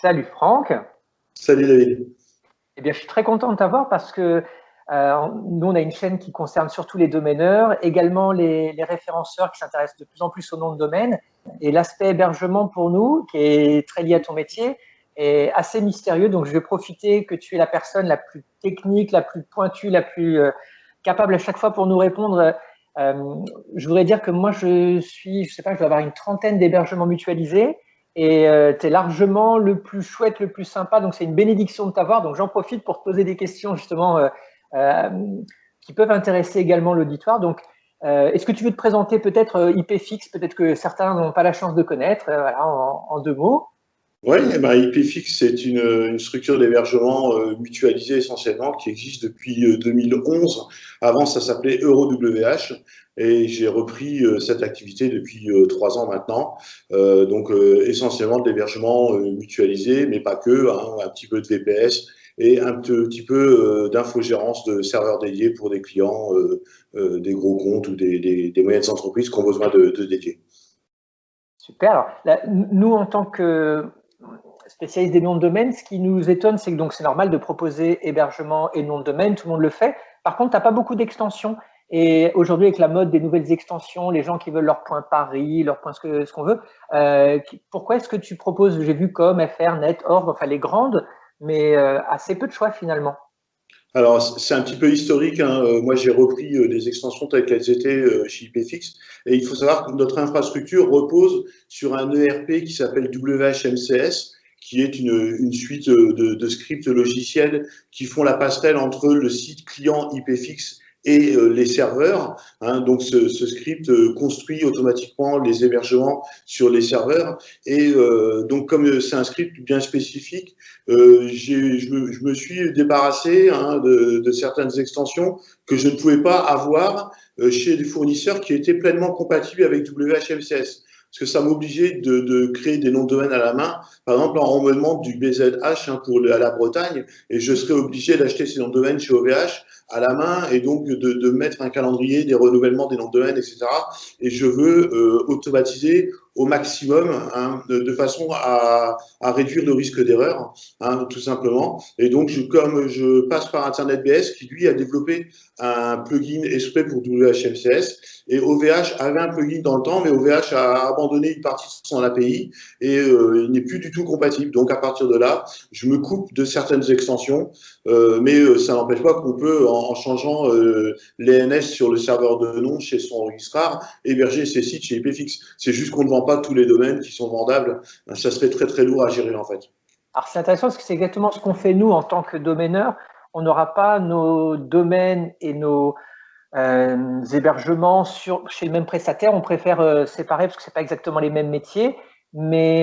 Salut Franck. Salut David. Eh bien, je suis très content de t'avoir parce que nous, on a une chaîne qui concerne surtout les domaineurs, également les référenceurs qui s'intéressent de plus en plus au nom de domaine. Et l'aspect hébergement pour nous, qui est très lié à ton métier, est assez mystérieux. Donc, je vais profiter que tu es la personne la plus technique, la plus pointue, la plus capable à chaque fois pour nous répondre. Je voudrais dire que moi, je sais pas, je dois avoir une trentaine d'hébergements mutualisés. Et tu es largement le plus chouette, le plus sympa. Donc, c'est une bénédiction de t'avoir. Donc, j'en profite pour te poser des questions, justement, euh, qui peuvent intéresser également l'auditoire. Donc, est-ce que tu veux te présenter peut-être IP fixe, peut-être que certains n'ont pas la chance de connaître, voilà, en deux mots. Oui, IPFix, c'est une structure d'hébergement mutualisée essentiellement qui existe depuis 2011. Avant, ça s'appelait EuroWH et j'ai repris cette activité depuis 3 ans maintenant. Essentiellement de l'hébergement mutualisé, mais pas que, hein, un petit peu de VPS et un petit peu d'infogérance de serveurs dédiés pour des clients, des gros comptes ou des moyennes entreprises qui ont besoin de dédiés. Super. Alors, là, nous, en tant que spécialistes des noms de domaine, ce qui nous étonne, c'est que donc c'est normal de proposer hébergement et nom de domaine, tout le monde le fait. Par contre, tu n'as pas beaucoup d'extensions. Et aujourd'hui, avec la mode des nouvelles extensions, les gens qui veulent leur point Paris, leur point ce qu'on veut, pourquoi est-ce que tu proposes, j'ai vu comme FR, Net, Org, enfin les grandes, mais assez peu de choix finalement. Alors, c'est un petit peu historique, hein. Moi, j'ai repris des extensions telles qu'elles étaient chez IPFix. Et il faut savoir que notre infrastructure repose sur un ERP qui s'appelle WHMCS, qui est une suite de scripts logiciels qui font la passerelle entre le site client IPFix et les serveurs. Hein. Donc, ce script construit automatiquement les hébergements sur les serveurs. Et donc, comme c'est un script bien spécifique, je me suis débarrassé, hein, de certaines extensions que je ne pouvais pas avoir chez des fournisseurs qui étaient pleinement compatibles avec WHMCS. Parce que ça m'obligeait de créer des noms de domaine à la main. Par exemple, on me demande du BZH, hein, à la Bretagne, et je serais obligé d'acheter ces noms de domaine chez OVH à la main, et donc de mettre un calendrier des renouvellements des noms de domaine, etc. Et je veux automatiser au maximum, hein, de façon à réduire le risque d'erreur, hein, tout simplement. Et donc, comme je passe par InternetBS, qui lui a développé un plugin exprès pour WHMCS, et OVH avait un plugin dans le temps, mais OVH a abandonné une partie de son API et il n'est plus du tout compatible. Donc, à partir de là, je me coupe de certaines extensions, mais ça n'empêche pas qu'on peut, en changeant l'ENS sur le serveur de nom chez son registrar, héberger ses sites chez IPFix. C'est juste qu'on ne vend pas tous les domaines qui sont vendables. Ça serait très, très lourd à gérer, en fait. Alors c'est intéressant parce que c'est exactement ce qu'on fait nous en tant que domaineurs. On n'aura pas nos domaines et nos hébergements chez le même prestataire. On préfère séparer parce que c'est pas exactement les mêmes métiers. Mais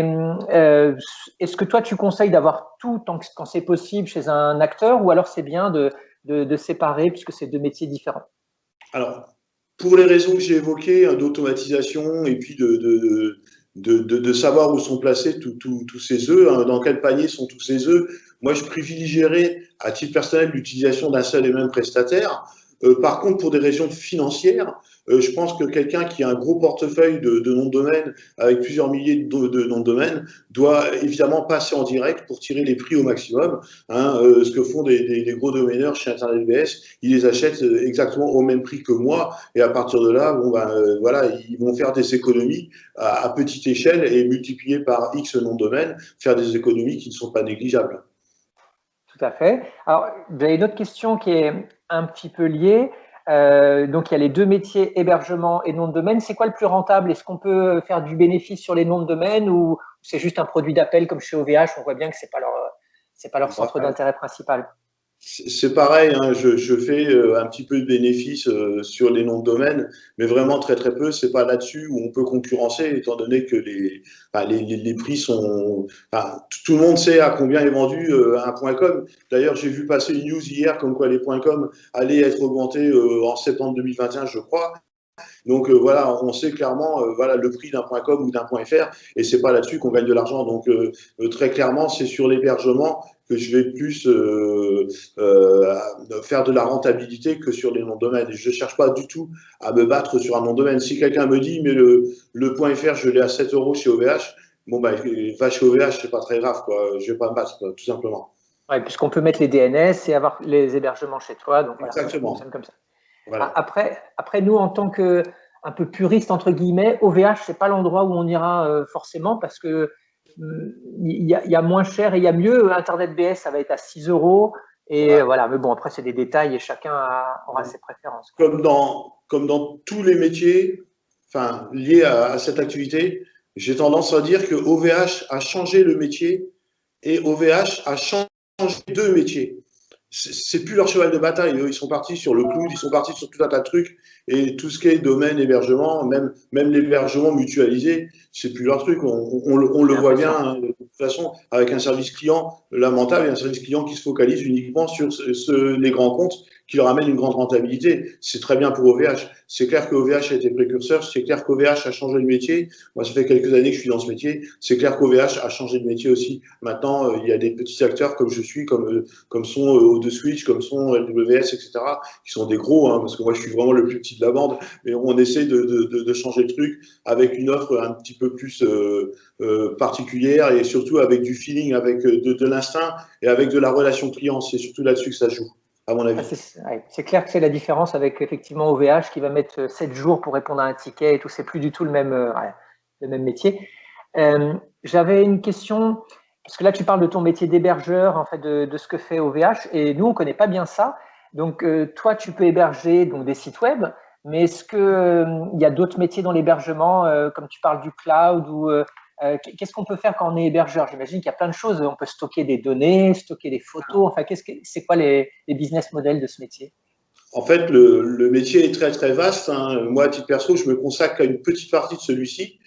est-ce que toi tu conseilles d'avoir tout quand c'est possible chez un acteur ou alors c'est bien de séparer puisque c'est deux métiers différents? Alors, pour les raisons que j'ai évoquées, hein, d'automatisation et puis de savoir où sont placés tous ces œufs, hein, dans quel panier sont tous ces œufs, moi je privilégierais à titre personnel l'utilisation d'un seul et même prestataire. Par contre, pour des raisons financières, je pense que quelqu'un qui a un gros portefeuille de noms de domaine avec plusieurs milliers de noms de domaine doit évidemment passer en direct pour tirer les prix au maximum. Hein. Ce que font des gros domaineurs chez InternetBS, ils les achètent exactement au même prix que moi et à partir de là, bon, ben, voilà, ils vont faire des économies à petite échelle et multiplier par X noms de domaine, faire des économies qui ne sont pas négligeables. Tout à fait. Alors, j'avais une autre question qui est un petit peu liée. Donc, il y a les deux métiers, hébergement et nom de domaine. C'est quoi le plus rentable? Est-ce qu'on peut faire du bénéfice sur les noms de domaine ou c'est juste un produit d'appel comme chez OVH? On voit bien que c'est pas leur centre d'intérêt principal. C'est pareil, hein, je fais un petit peu de bénéfices sur les noms de domaine, mais vraiment très très peu. C'est pas là-dessus où on peut concurrencer, étant donné que enfin, les prix sont. Enfin, tout le monde sait à combien est vendu un .com. D'ailleurs, j'ai vu passer une news hier comme quoi les .com allaient être augmentés en septembre 2021, je crois. Donc voilà, on sait clairement voilà, le prix d'un .com ou d'un .fr et c'est pas là-dessus qu'on gagne de l'argent. Donc très clairement, c'est sur l'hébergement que je vais plus faire de la rentabilité que sur les noms de domaine. Je ne cherche pas du tout à me battre sur un nom de domaine. Si quelqu'un me dit, mais le .fr, je l'ai à 7 € chez OVH, bon, bah, va chez OVH, c'est pas très grave, quoi. Je vais pas me battre, quoi, tout simplement. Ouais, puisqu'on peut mettre les DNS et avoir les hébergements chez toi. Donc voilà, ça Exactement. fonctionne comme ça. Voilà. Après, nous, en tant que un peu puriste, entre guillemets, OVH, c'est pas l'endroit où on ira forcément parce que il y a moins cher et il y a mieux. Internet BS, ça va être à 6 euros. Et Voilà. voilà, mais bon, après, c'est des détails et chacun aura ses préférences. Comme dans tous les métiers, enfin, liés à cette activité, j'ai tendance à dire que OVH a changé le métier et OVH a changé de métier. C'est plus leur cheval de bataille. Eux, ils sont partis sur le cloud, ils sont partis sur tout un tas de trucs. Et tout ce qui est domaine, hébergement, même l'hébergement mutualisé, c'est plus leur truc. On le voit bien, hein, de toute façon, avec un service client lamentable et un service client qui se focalise uniquement sur les grands comptes qui leur amènent une grande rentabilité. C'est très bien pour OVH. C'est clair que OVH a été précurseur. C'est clair qu'OVH a changé de métier. Moi, ça fait quelques années que je suis dans ce métier. C'est clair qu'OVH a changé de métier aussi. Maintenant, il y a des petits acteurs comme je suis, comme sont O2 Switch, comme sont LWS, etc., qui sont des gros, hein, parce que moi, je suis vraiment le plus petit de la bande. Et on essaie de changer le truc avec une offre un petit peu plus particulière et surtout avec du feeling, avec de l'instinct et avec de la relation client. C'est surtout là-dessus que ça joue, à mon avis. C'est clair que c'est la différence avec effectivement OVH qui va mettre 7 jours pour répondre à un ticket et tout. C'est plus du tout le même métier. J'avais une question, parce que là tu parles de ton métier d'hébergeur, en fait, de ce que fait OVH, et nous on ne connaît pas bien ça. Donc toi tu peux héberger donc, des sites web, mais est-ce qu'il y a d'autres métiers dans l'hébergement, comme tu parles du cloud ou qu'est-ce qu'on peut faire quand on est hébergeur? J'imagine qu'il y a plein de choses. On peut stocker des données, stocker des photos. Enfin, c'est quoi les business models de ce métier? En fait, le métier est très très vaste, hein. Moi, à titre perso, je me consacre à une petite partie de celui-ci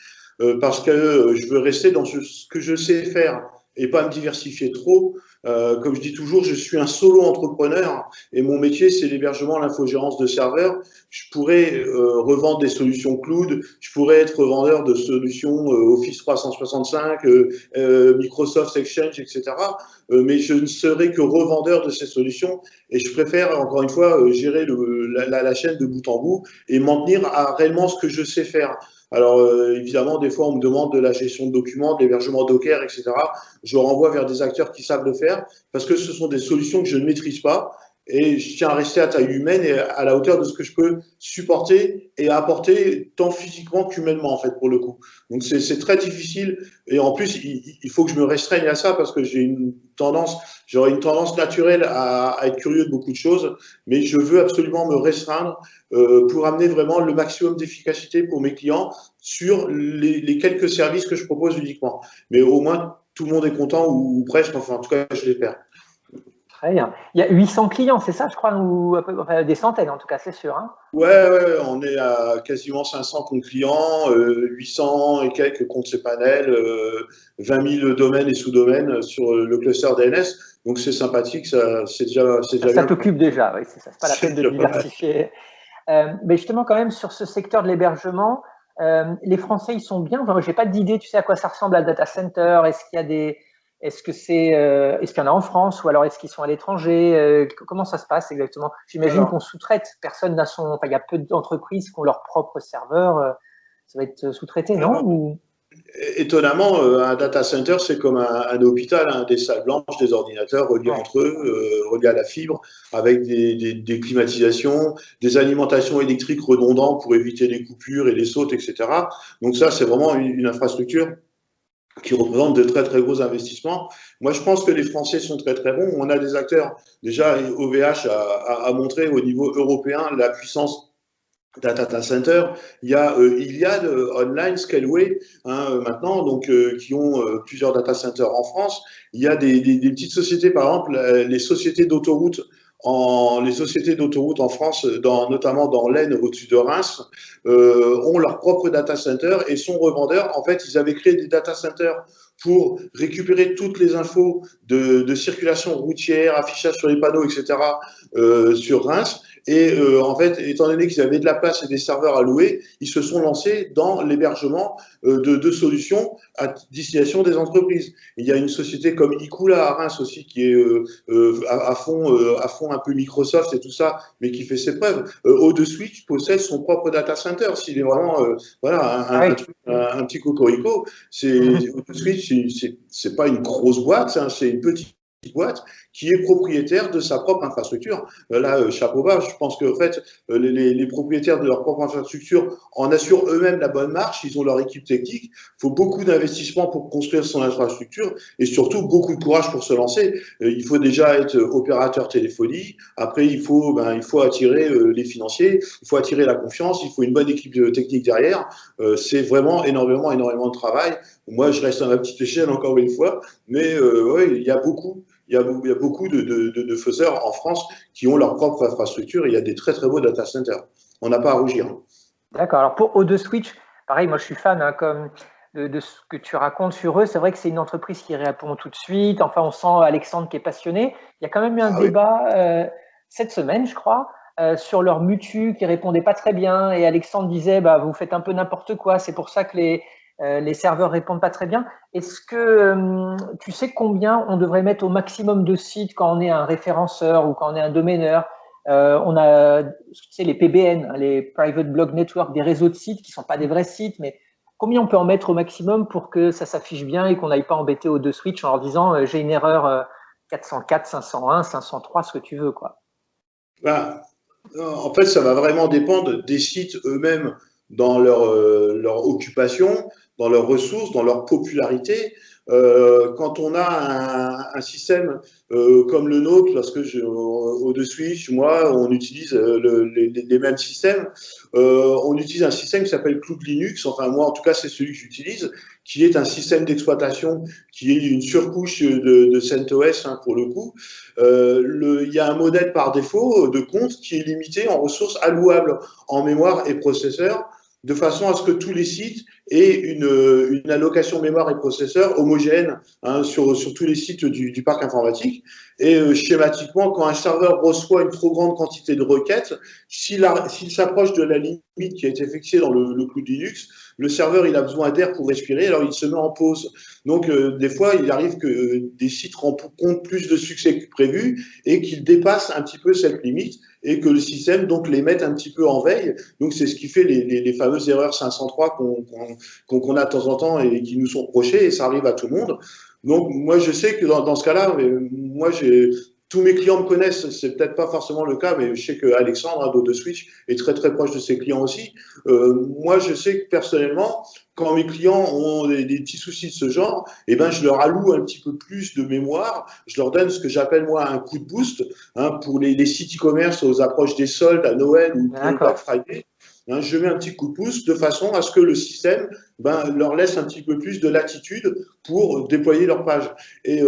parce que je veux rester dans ce que je sais faire et pas me diversifier trop. Comme je dis toujours, je suis un solo entrepreneur et mon métier, c'est l'hébergement, l'infogérance de serveurs. Je pourrais revendre des solutions cloud, je pourrais être vendeur de solutions Office 365, Microsoft Exchange, etc. Mais je ne serai que revendeur de ces solutions et je préfère, encore une fois, gérer la chaîne de bout en bout et m'en tenir à réellement ce que je sais faire. Alors, évidemment, des fois, on me demande de la gestion de documents, de l'hébergement Docker, etc. Je renvoie vers des acteurs qui savent le faire parce que ce sont des solutions que je ne maîtrise pas et je tiens à rester à taille humaine et à la hauteur de ce que je peux supporter et apporter tant physiquement qu'humainement, en fait, pour le coup. Donc, c'est très difficile et en plus, il faut que je me restreigne à ça parce que j'aurais une tendance naturelle à être curieux de beaucoup de choses, mais je veux absolument me restreindre pour amener vraiment le maximum d'efficacité pour mes clients sur les quelques services que je propose uniquement. Mais au moins, tout le monde est content ou presque, enfin, en tout cas, je l'espère. Très bien. Il y a 800 clients, c'est ça, je crois, ou enfin, des centaines en tout cas, c'est sûr. Hein. Ouais, on est à quasiment 500 comptes clients, 800 et quelques comptes cPanel, 20 000 domaines et sous-domaines sur le cluster DNS. Donc c'est sympathique, c'est déjà Ça bien. t'occupe déjà, oui, c'est ça. C'est pas la peine de diversifier. Mais justement, quand même, sur ce secteur de l'hébergement, les Français, ils sont bien. Enfin, je n'ai pas d'idée, tu sais à quoi ça ressemble à data center. Est-ce qu'il y en a en France ou alors est-ce qu'ils sont à l'étranger? Comment ça se passe exactement? J'imagine qu'on sous-traite. Personne n'a son. Enfin, il y a peu d'entreprises qui ont leur propre serveur. Ça va être sous-traité, non? Ou... Étonnamment, un data center, c'est comme un hôpital, hein, des salles blanches, des ordinateurs reliés entre eux, reliés à la fibre, avec des climatisations, des alimentations électriques redondantes pour éviter les coupures et les sautes, etc. Donc ça, c'est vraiment une infrastructure qui représente de très très gros investissements. Moi, je pense que les Français sont très très bons. On a des acteurs, déjà OVH a montré au niveau européen la puissance d'un data center. Il y a Iliad, Online, Scaleway, hein, maintenant, donc qui ont plusieurs data centers en France. Il y a des petites sociétés, par exemple, les sociétés d'autoroutes en France, notamment dans l'Aisne, au-dessus de Reims, ont leur propre data center et sont revendeurs. En fait, ils avaient créé des data centers pour récupérer toutes les infos de circulation routière, affichage sur les panneaux, etc., sur Reims. Et en fait, étant donné qu'ils avaient de la place et des serveurs à louer, ils se sont lancés dans l'hébergement de solutions à destination des entreprises. Il y a une société comme Ikula à Reims aussi qui est à fond un peu Microsoft et tout ça, mais qui fait ses preuves. O2Switch possède son propre data center. S'il est vraiment voilà un petit cocorico, O2Switch, c'est pas une grosse boîte, hein, c'est une petite boîte qui est propriétaire de sa propre infrastructure. Là, chapeau bas, je pense que en fait, les propriétaires de leur propre infrastructure en assurent eux-mêmes la bonne marche, ils ont leur équipe technique, il faut beaucoup d'investissement pour construire son infrastructure et surtout beaucoup de courage pour se lancer. Il faut déjà être opérateur téléphonie, après il faut attirer les financiers, il faut attirer la confiance, il faut une bonne équipe technique derrière. C'est vraiment énormément de travail. Moi, je reste à ma petite échelle encore une fois, mais ouais, il y a beaucoup de faiseurs en France qui ont leur propre infrastructure et il y a des très beaux data centers. On n'a pas à rougir. D'accord. Alors pour O2Switch, pareil, moi je suis fan comme de ce que tu racontes sur eux. C'est vrai que c'est une entreprise qui répond tout de suite. Enfin, on sent Alexandre qui est passionné. Il y a quand même eu un débat cette semaine, je crois, sur leur mutu qui répondait pas très bien. Et Alexandre disait, bah, vous faites un peu n'importe quoi. C'est pour ça que les serveurs répondent pas très bien. Est-ce que tu sais combien on devrait mettre au maximum de sites quand on est un référenceur ou quand on est un domaineur? On a, tu sais, les PBN, les Private Blog Network, des réseaux de sites qui ne sont pas des vrais sites, mais combien on peut en mettre au maximum pour que ça s'affiche bien et qu'on n'aille pas embêter O2Switch en leur disant j'ai une erreur 404, 501, 503, ce que tu veux, quoi. Ben, en fait, ça va vraiment dépendre des sites eux-mêmes dans leur occupation, dans leurs ressources, dans leur popularité. Quand on a un système comme le nôtre, parce que O2Switch, moi, on utilise les mêmes systèmes. On utilise un système qui s'appelle Cloud Linux. Enfin, moi, en tout cas, c'est celui que j'utilise, qui est un système d'exploitation qui est une surcouche de CentOS hein, pour le coup. Il y a un modèle par défaut de compte qui est limité en ressources allouables en mémoire et processeur, de façon à ce que tous les sites aient une allocation mémoire et processeur homogène hein, sur tous les sites du parc informatique. Et schématiquement, quand un serveur reçoit une trop grande quantité de requêtes, s'il s'approche de la limite qui a été fixée dans le cloud Linux, le serveur il a besoin d'air pour respirer, alors il se met en pause. Donc des fois, il arrive que des sites rencontrent plus de succès que prévu et qu'ils dépassent un petit peu cette limite et que le système donc les mette un petit peu en veille. Donc c'est ce qui fait les fameuses erreurs 503 qu'on a de temps en temps et qui nous sont reprochées et ça arrive à tout le monde. Donc moi je sais que dans ce cas-là, moi tous mes clients me connaissent, c'est peut-être pas forcément le cas, mais je sais que Alexandre d'O2Switch est très proche de ses clients aussi. Moi je sais que personnellement, quand mes clients ont des petits soucis de ce genre, eh ben, je leur alloue un petit peu plus de mémoire. Je leur donne ce que j'appelle, moi, un coup de boost hein, pour les sites e-commerce aux approches des soldes à Noël ou pour le Black Friday. Hein, je mets un petit coup de pouce de façon à ce que le système leur laisse un petit peu plus de latitude pour déployer leur page. Et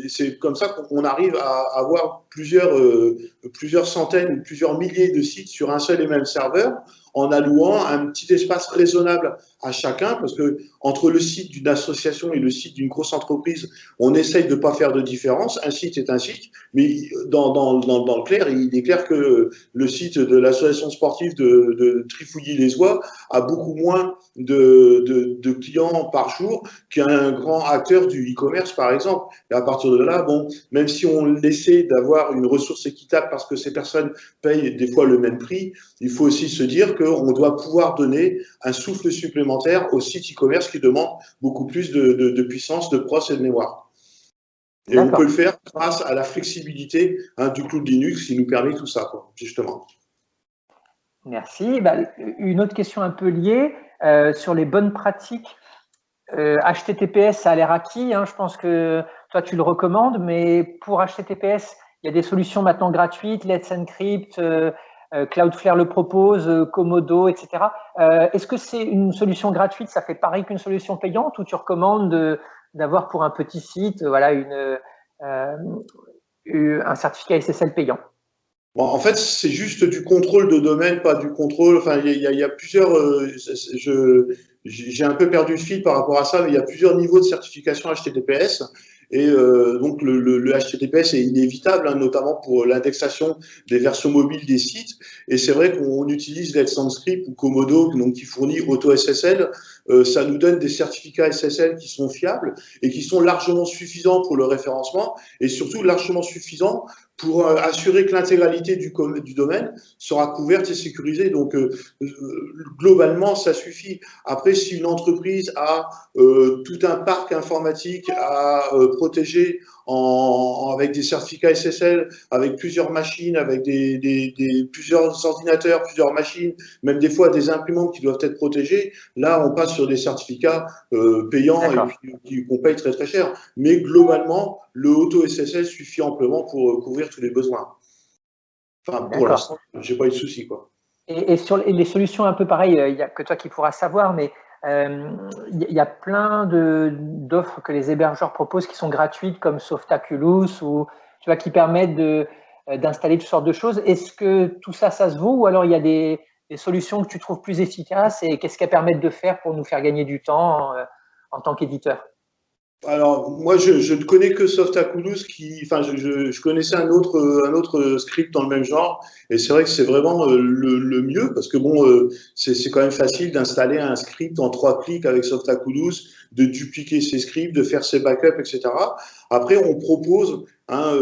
c'est comme ça qu'on arrive à avoir plusieurs centaines ou plusieurs milliers de sites sur un seul et même serveur en allouant un petit espace raisonnable à chacun, parce que entre le site d'une association et le site d'une grosse entreprise, on essaye de ne pas faire de différence. Un site est un site, mais dans le clair, il est clair que le site de l'association sportive de Trifouilly-les-Oies a beaucoup moins de clients par jour qu'un grand acteur du e-commerce, par exemple. Et à partir de là, bon, même si on essaie d'avoir une ressource équitable parce que ces personnes payent des fois le même prix, il faut aussi se dire qu'on doit pouvoir donner un souffle supplémentaire aux sites e-commerce qui demandent beaucoup plus de puissance, de pros et de mémoire. Et on peut le faire grâce à la flexibilité hein, du cloud Linux qui nous permet tout ça, quoi, justement. Merci. Une autre question un peu liée sur les bonnes pratiques. HTTPS, ça a l'air acquis. Hein, je pense que toi, tu le recommandes, mais pour HTTPS, il y a des solutions maintenant gratuites, Let's Encrypt, Cloudflare le propose, Komodo, etc. Est-ce que c'est une solution gratuite, ça fait pareil qu'une solution payante, ou tu recommandes d'avoir pour un petit site voilà, un certificat SSL payant? Bon, en fait, c'est juste du contrôle de domaine, pas du contrôle. Enfin, il y a plusieurs. J'ai un peu perdu le fil par rapport à ça, mais il y a plusieurs niveaux de certification HTTPS. Et donc le HTTPS est inévitable, hein, notamment pour l'indexation des versions mobiles des sites. Et c'est vrai qu'on utilise Let's Encrypt ou Komodo, donc qui fournit AutoSSL. Ça nous donne des certificats SSL qui sont fiables et qui sont largement suffisants pour le référencement et surtout largement suffisants pour assurer que l'intégralité du domaine sera couverte et sécurisée. Donc, globalement, ça suffit. Après, si une entreprise a tout un parc informatique à protéger avec des certificats SSL, avec plusieurs machines, avec plusieurs ordinateurs, plusieurs machines, même des fois des imprimantes qui doivent être protégées, là, on passe sur des certificats payants et qu'on paye très très cher. Mais globalement, le auto-SSL suffit amplement pour couvrir tous les besoins. Enfin, pour l'instant, je n'ai pas eu de soucis, quoi. Et sur les solutions un peu pareilles, il n'y a que toi qui pourras savoir, mais il y a plein d'offres que les hébergeurs proposent qui sont gratuites, comme Softaculous, ou tu vois, qui permettent d'installer toutes sortes de choses. Est-ce que tout ça, ça se vaut, ou alors il y a des solutions que tu trouves plus efficaces, et qu'est-ce qu'elles permettent de faire pour nous faire gagner du temps en tant qu'éditeur? Alors, moi, je ne connais que Softaculous enfin, je connaissais un autre script dans le même genre, et c'est vrai que c'est vraiment le mieux, parce que bon, c'est quand même facile d'installer un script en 3 clics avec Softaculous, de dupliquer ses scripts, de faire ses backups, etc. Après, on propose, hein,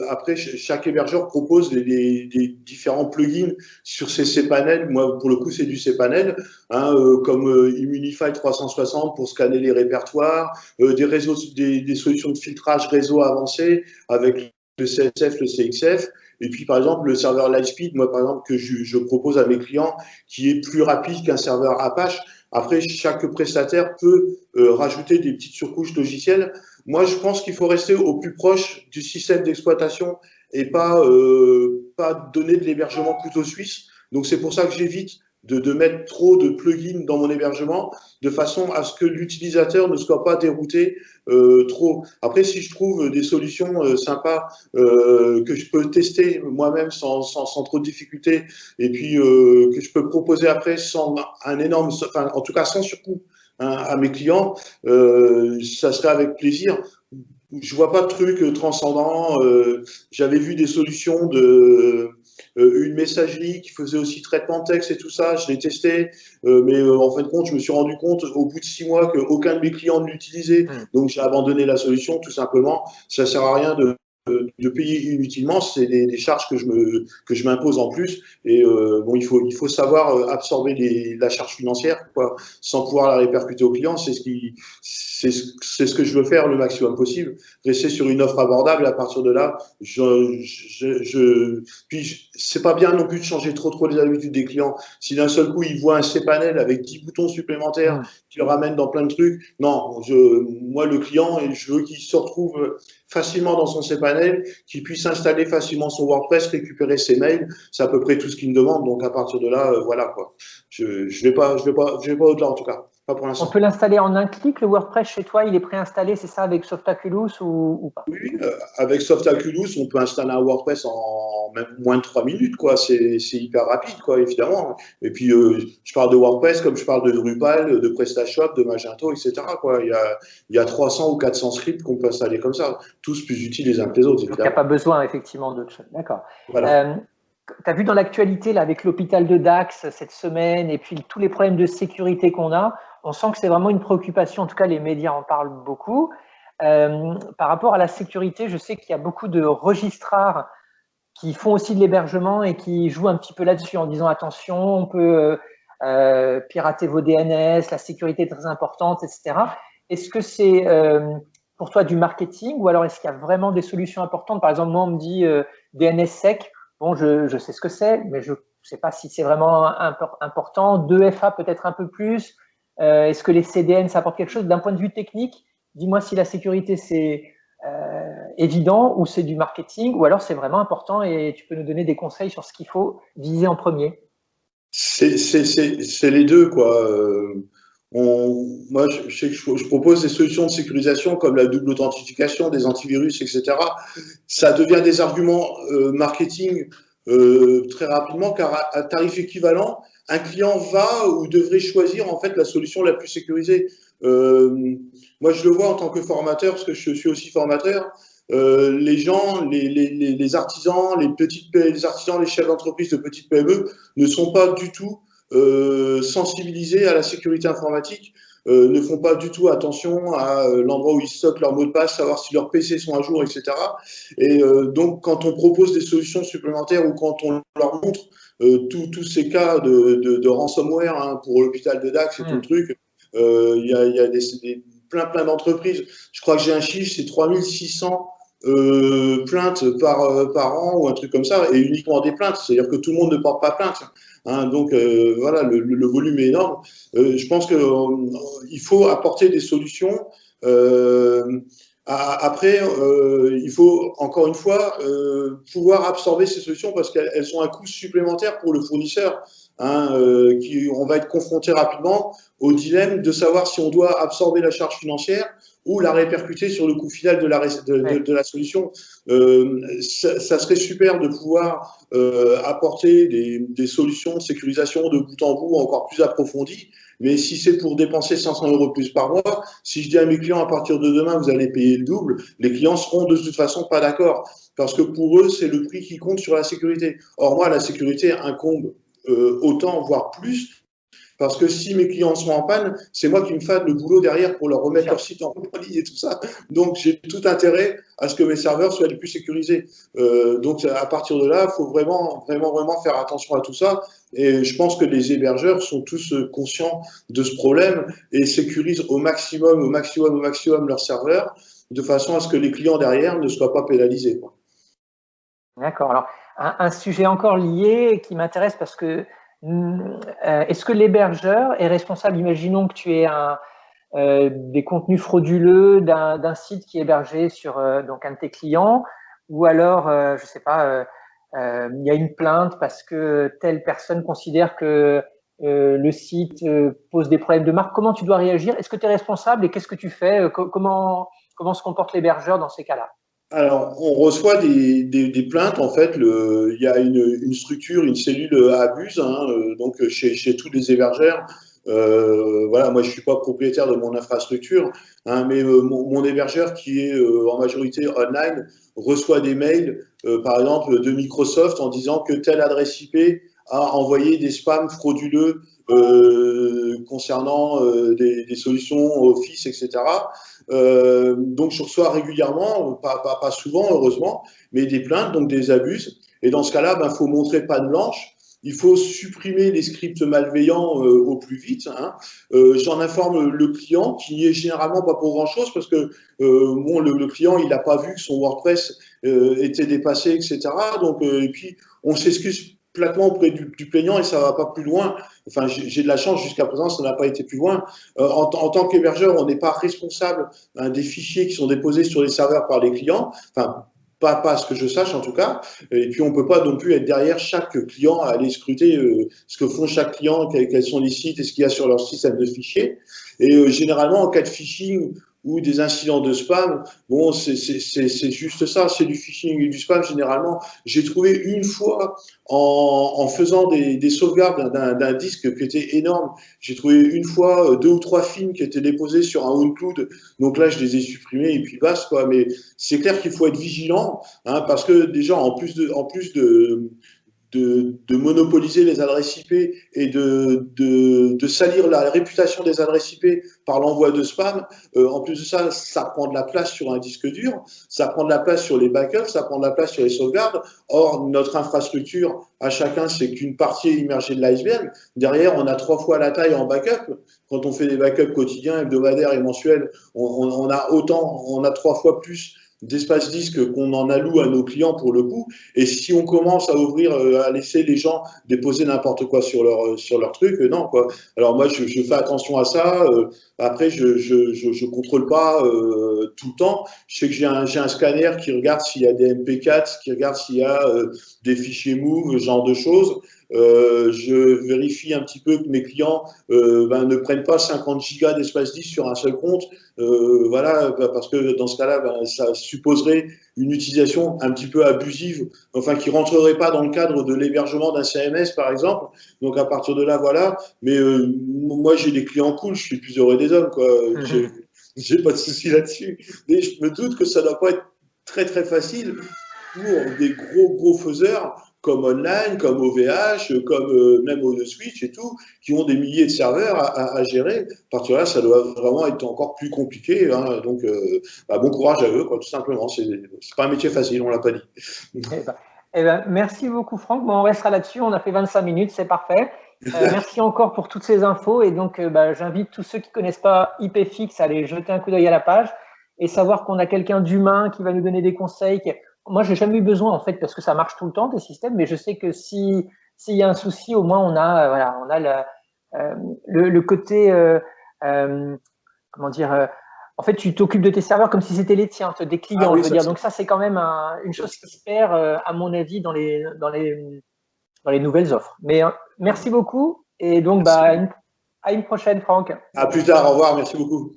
après, chaque hébergeur propose des différents plugins sur ses cPanel. Moi, pour le coup, c'est du cPanel, hein, comme Immunify 360 pour scanner les répertoires, des solutions de filtrage réseau avancées avec le CSF, le CXF. Et puis, par exemple, le serveur Lightspeed, moi, par exemple, que je propose à mes clients, qui est plus rapide qu'un serveur Apache. Après, chaque prestataire peut rajouter des petites surcouches logicielles. Moi, je pense qu'il faut rester au plus proche du système d'exploitation et pas donner de l'hébergement couteau suisse. Donc, c'est pour ça que j'évite de mettre trop de plugins dans mon hébergement, de façon à ce que l'utilisateur ne soit pas dérouté trop. Après, si je trouve des solutions sympas que je peux tester moi-même sans trop de difficultés, et puis que je peux proposer après sans un énorme, enfin, en tout cas sans surcoût, hein, à mes clients, ça serait avec plaisir. Je vois pas de truc transcendant. J'avais vu des solutions une messagerie qui faisait aussi traitement de texte et tout ça. Je l'ai testé, mais en fin de compte, je me suis rendu compte au bout de 6 mois qu'aucun de mes clients ne l'utilisait. Donc j'ai abandonné la solution tout simplement. Ça sert à rien de payer inutilement, c'est des charges que je m'impose en plus. Et bon, il faut savoir absorber la charge financière, quoi, sans pouvoir la répercuter aux clients. C'est ce que je veux faire le maximum possible. Rester sur une offre abordable. À partir de là, puis c'est pas bien non plus de changer trop les habitudes des clients. Si d'un seul coup ils voient un cPanel avec 10 boutons supplémentaires qui le ramènent dans plein de trucs, non. Moi, le client, je veux qu'il se retrouve facilement dans son cPanel, qu'il puisse installer facilement son WordPress, récupérer ses mails. C'est à peu près tout ce qu'il me demande. Donc à partir de là, voilà, quoi. Je vais pas au-delà, en tout cas. Pas pour l'instant. On peut l'installer en un clic, le WordPress chez toi, il est préinstallé, c'est ça, avec Softaculous ou pas? Oui, avec Softaculous, on peut installer un WordPress en même moins de 3 minutes, quoi. C'est hyper rapide, quoi, évidemment. Et puis, je parle de WordPress comme je parle de Drupal, de PrestaShop, de Magento, etc., quoi. Il y a 300 ou 400 scripts qu'on peut installer comme ça, tous plus utiles les uns que les autres, évidemment. Donc, il n'y a pas besoin, effectivement, de... D'accord. Voilà. Tu as vu dans l'actualité, là, avec l'hôpital de Dax cette semaine, et puis tous les problèmes de sécurité qu'on a, on sent que c'est vraiment une préoccupation. En tout cas, les médias en parlent beaucoup. Par rapport à la sécurité, je sais qu'il y a beaucoup de registrars qui font aussi de l'hébergement et qui jouent un petit peu là-dessus en disant attention, on peut pirater vos DNS, la sécurité est très importante, etc. Est-ce que c'est pour toi du marketing, ou alors est-ce qu'il y a vraiment des solutions importantes? Par exemple, moi, on me dit DNSSEC. Bon, je sais ce que c'est, mais je ne sais pas si c'est vraiment important. 2FA peut-être un peu plus. Est-ce que les CDN, ça apporte quelque chose? D'un point de vue technique, dis-moi si la sécurité, c'est évident ou c'est du marketing, ou alors c'est vraiment important et tu peux nous donner des conseils sur ce qu'il faut viser en premier. C'est les deux, quoi. Moi, je sais que je propose des solutions de sécurisation comme la double authentification, des antivirus, etc. Ça devient des arguments marketing très rapidement, car à tarif équivalent, un client va ou devrait choisir en fait la solution la plus sécurisée. Moi, je le vois en tant que formateur, parce que je suis aussi formateur. Les gens, les artisans, les artisans, les chefs d'entreprise de petites PME ne sont pas du tout sensibilisés à la sécurité informatique, ne font pas du tout attention à l'endroit où ils stockent leurs mots de passe, savoir si leurs PC sont à jour, etc. Et donc, quand on propose des solutions supplémentaires ou quand on leur montre tous ces cas de ransomware hein, pour l'hôpital de Dax et tout le truc, il y a plein d'entreprises. Je crois que j'ai un chiffre, c'est 3600 plaintes par an ou un truc comme ça, et uniquement des plaintes, c'est-à-dire que tout le monde ne porte pas plainte. Hein, donc voilà, le volume est énorme. Je pense qu'il il faut apporter des solutions. Après, il faut encore une fois pouvoir absorber ces solutions parce qu'elles ont un coût supplémentaire pour le fournisseur. Hein, on va être confronté rapidement au dilemme de savoir si on doit absorber la charge financière ou la répercuter sur le coût final de la solution. Ça serait super de pouvoir apporter des solutions de sécurisation de bout en bout encore plus approfondies. Mais si c'est pour dépenser 500 € plus par mois, si je dis à mes clients à partir de demain, vous allez payer le double, les clients seront de toute façon pas d'accord. Parce que pour eux, c'est le prix qui compte sur la sécurité. Or, moi, la sécurité incombe autant, voire plus, parce que si mes clients sont en panne, c'est moi qui me fais le boulot derrière pour leur remettre leur site en ligne et tout ça. Donc, j'ai tout intérêt à ce que mes serveurs soient les plus sécurisés. Donc, à partir de là, il faut vraiment faire attention à tout ça. Et je pense que les hébergeurs sont tous conscients de ce problème et sécurisent au maximum leurs serveurs de façon à ce que les clients derrière ne soient pas pénalisés. D'accord. Alors, un sujet encore lié qui m'intéresse parce que est-ce que l'hébergeur est responsable, imaginons que tu aies des contenus frauduleux d'un site qui est hébergé sur donc un de tes clients, ou alors, je ne sais pas, il y a une plainte parce que telle personne considère que le site pose des problèmes de marque. Comment tu dois réagir? Est-ce que tu es responsable et qu'est-ce que tu fais? Comment se comporte l'hébergeur dans ces cas-là? Alors, on reçoit des plaintes. En fait, il y a une structure, une cellule abuse, hein, donc chez tous les hébergeurs. Voilà, moi je suis pas propriétaire de mon infrastructure, hein, mais mon hébergeur qui est en majorité online reçoit des mails, par exemple de Microsoft en disant que telle adresse IP a envoyé des spams frauduleux concernant des solutions Office, etc. Donc je reçois régulièrement, pas souvent heureusement, mais des plaintes, donc des abus. Et dans ce cas-là, ben, faut montrer patte blanche. Il faut supprimer les scripts malveillants au plus vite. Hein. J'en informe le client, qui n'y est généralement pas pour grand-chose, parce que bon, le client, il n'a pas vu que son WordPress était dépassé, etc. Donc, et puis, on s'excuse platement auprès du plaignant et ça va pas plus loin. Enfin, j'ai de la chance, jusqu'à présent, ça n'a pas été plus loin. En tant qu'hébergeur, on n'est pas responsable hein, des fichiers qui sont déposés sur les serveurs par les clients. Enfin, pas à ce que je sache en tout cas. Et puis on peut pas non plus être derrière chaque client à aller scruter ce que font chaque client, quels sont les sites et ce qu'il y a sur leur système de fichiers. Et généralement, en cas de phishing ou des incidents de spam, bon, c'est juste ça, c'est du phishing et du spam généralement. J'ai trouvé une fois en faisant des sauvegardes d'un disque qui était énorme, j'ai trouvé une fois 2 ou 3 films qui étaient déposés sur un OnCloud. Donc là, je les ai supprimés et puis basta quoi. Mais c'est clair qu'il faut être vigilant, hein, parce que déjà en plus de monopoliser les adresses IP et de salir la réputation des adresses IP par l'envoi de spam. En plus de ça, ça prend de la place sur un disque dur, ça prend de la place sur les backups, ça prend de la place sur les sauvegardes. Or, notre infrastructure, à chacun, c'est qu'une partie immergée de l'iceberg. Derrière, on a 3 fois la taille en backup. Quand on fait des backups quotidiens, hebdomadaires et mensuels, on a 3 fois plus d'espace disque qu'on en alloue à nos clients pour le coup. Et si on commence à ouvrir, à laisser les gens déposer n'importe quoi sur leur truc, non quoi. Alors moi je fais attention à ça. Après je contrôle pas tout le temps. Je sais que j'ai un scanner qui regarde s'il y a des MP4, qui regarde s'il y a des fichiers move, ce genre de choses. je vérifie un petit peu que mes clients ne prennent pas 50 gigas d'espace disque sur un seul compte. Voilà, parce que dans ce cas-là, ça supposerait une utilisation un petit peu abusive, enfin qui rentrerait pas dans le cadre de l'hébergement d'un CMS, par exemple. Donc à partir de là, voilà. Mais moi, j'ai des clients cool, je suis plus heureux des hommes, quoi. J'ai pas de souci là-dessus. Mais je me doute que ça doit pas être très très facile pour des gros faiseurs comme Online, comme OVH, comme même OneSwitch et tout, qui ont des milliers de serveurs à gérer. À partir de là, ça doit vraiment être encore plus compliqué. Hein. Donc, bon courage à eux, quoi, tout simplement. C'est pas un métier facile, on l'a pas dit. Merci beaucoup, Franck. Bon, on restera là-dessus. On a fait 25 minutes, c'est parfait. Merci encore pour toutes ces infos. Et donc, j'invite tous ceux qui ne connaissent pas IPFix à aller jeter un coup d'œil à la page et savoir qu'on a quelqu'un d'humain qui va nous donner des conseils. Moi, j'ai jamais eu besoin, en fait, parce que ça marche tout le temps, tes systèmes, mais je sais que s'il y a un souci, au moins, on a le côté, comment dire, en fait, tu t'occupes de tes serveurs comme si c'était les tiens, des clients, je veux dire. Donc ça, c'est quand même une chose qui se perd, à mon avis, dans les nouvelles offres. Mais merci beaucoup. Et donc, à une prochaine, Franck. À plus tard, au revoir, merci beaucoup.